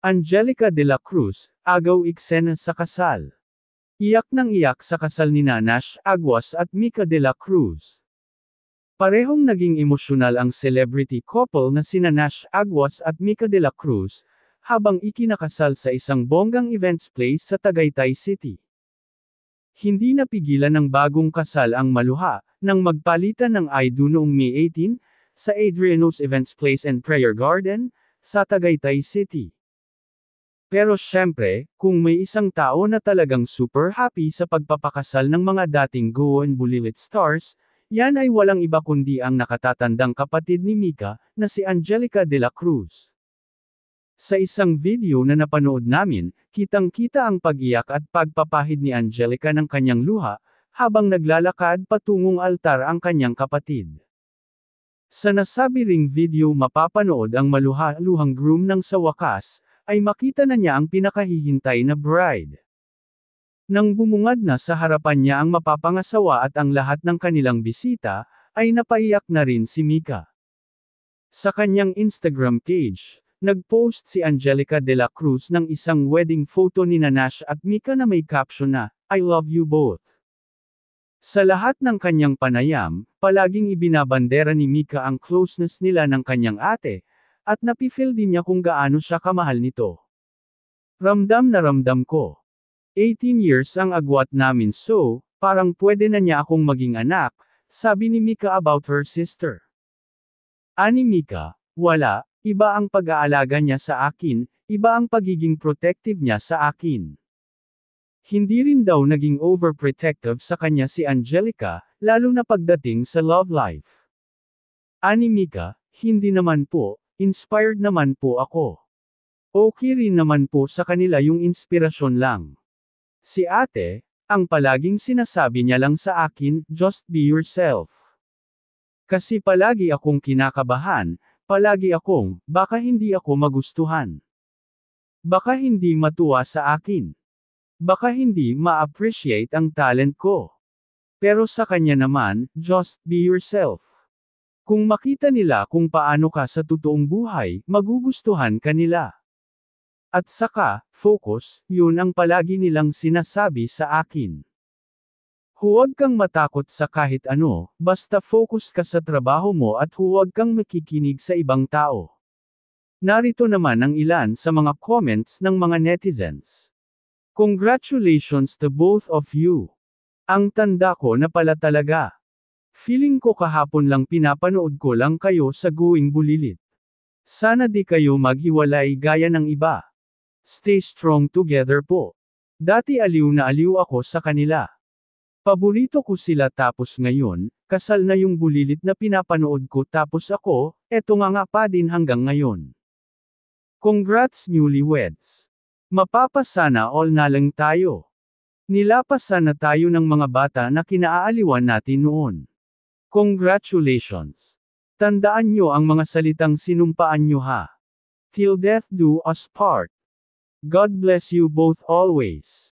Angelica de la Cruz, agaw eksena sa kasal. Iyak ng iyak sa kasal ni Nash Aguas at Mika de la Cruz. Parehong naging emosyonal ang celebrity couple na sina Nash Aguas at Mika de la Cruz, habang ikinakasal sa isang bonggang events place sa Tagaytay City. Hindi napigilan ng bagong kasal ang maluha, nang magpalitan ng I-Do noong May 18, sa Adriano's Events Place and Prayer Garden, sa Tagaytay City. Pero syempre, kung may isang tao na talagang super happy sa pagpapakasal ng mga dating Go and Bulilit stars, yan ay walang iba kundi ang nakatatandang kapatid ni Mika, na si Angelica de la Cruz. Sa isang video na napanood namin, kitang-kita ang pag-iyak at pagpapahid ni Angelica ng kanyang luha, habang naglalakad patungong altar ang kanyang kapatid. Sa nasabi ring video mapapanood ang maluha-luhang groom nang sa wakas, ay makita na niya ang pinakahihintay na bride. Nang bumungad na sa harapan niya ang mapapangasawa at ang lahat ng kanilang bisita, ay napaiyak na rin si Mika. Sa kanyang Instagram page, nag-post si Angelica de la Cruz ng isang wedding photo ni Nash at Mika na may caption na, "I love you both." Sa lahat ng kanyang panayam, palaging ibinabandera ni Mika ang closeness nila ng kanyang ate, at napifeel din niya kung gaano siya kamahal nito. Ramdam na ramdam ko. 18 years ang agwat namin so, parang pwede na niya akong maging anak, sabi ni Mika about her sister. Ani Mika, wala, iba ang pag-aalaga niya sa akin, iba ang pagiging protective niya sa akin. Hindi rin daw naging overprotective sa kanya si Angelica, lalo na pagdating sa love life. Ani Mika, hindi naman po. Inspired naman po ako. Okay rin naman po sa kanila yung inspirasyon lang. Si ate, ang palaging sinasabi niya lang sa akin, just be yourself. Kasi palagi akong kinakabahan, palagi akong, baka hindi ako magustuhan. Baka hindi matuwa sa akin. Baka hindi ma-appreciate ang talent ko. Pero sa kanya naman, just be yourself. Kung makita nila kung paano ka sa totoong buhay, magugustuhan ka nila. At saka, focus, yun ang palagi nilang sinasabi sa akin. Huwag kang matakot sa kahit ano, basta focus ka sa trabaho mo at huwag kang makikinig sa ibang tao. Narito naman ang ilan sa mga comments ng mga netizens. Congratulations to both of you. Ang tanda ko na pala talaga. Feeling ko kahapon lang pinapanood ko lang kayo sa Going Bulilit. Sana di kayo maghiwalay gaya ng iba. Stay strong together po. Dati aliw na aliw ako sa kanila. Paborito ko sila tapos ngayon, kasal na yung bulilit na pinapanood ko tapos ako, eto nga pa din hanggang ngayon. Congrats newlyweds. Mapapasana all na lang tayo. Nilapasan na tayo ng mga bata na kinaaaliwan natin noon. Congratulations! Tandaan nyo ang mga salitang sinumpaan nyo ha. Till death do us part. God bless you both always.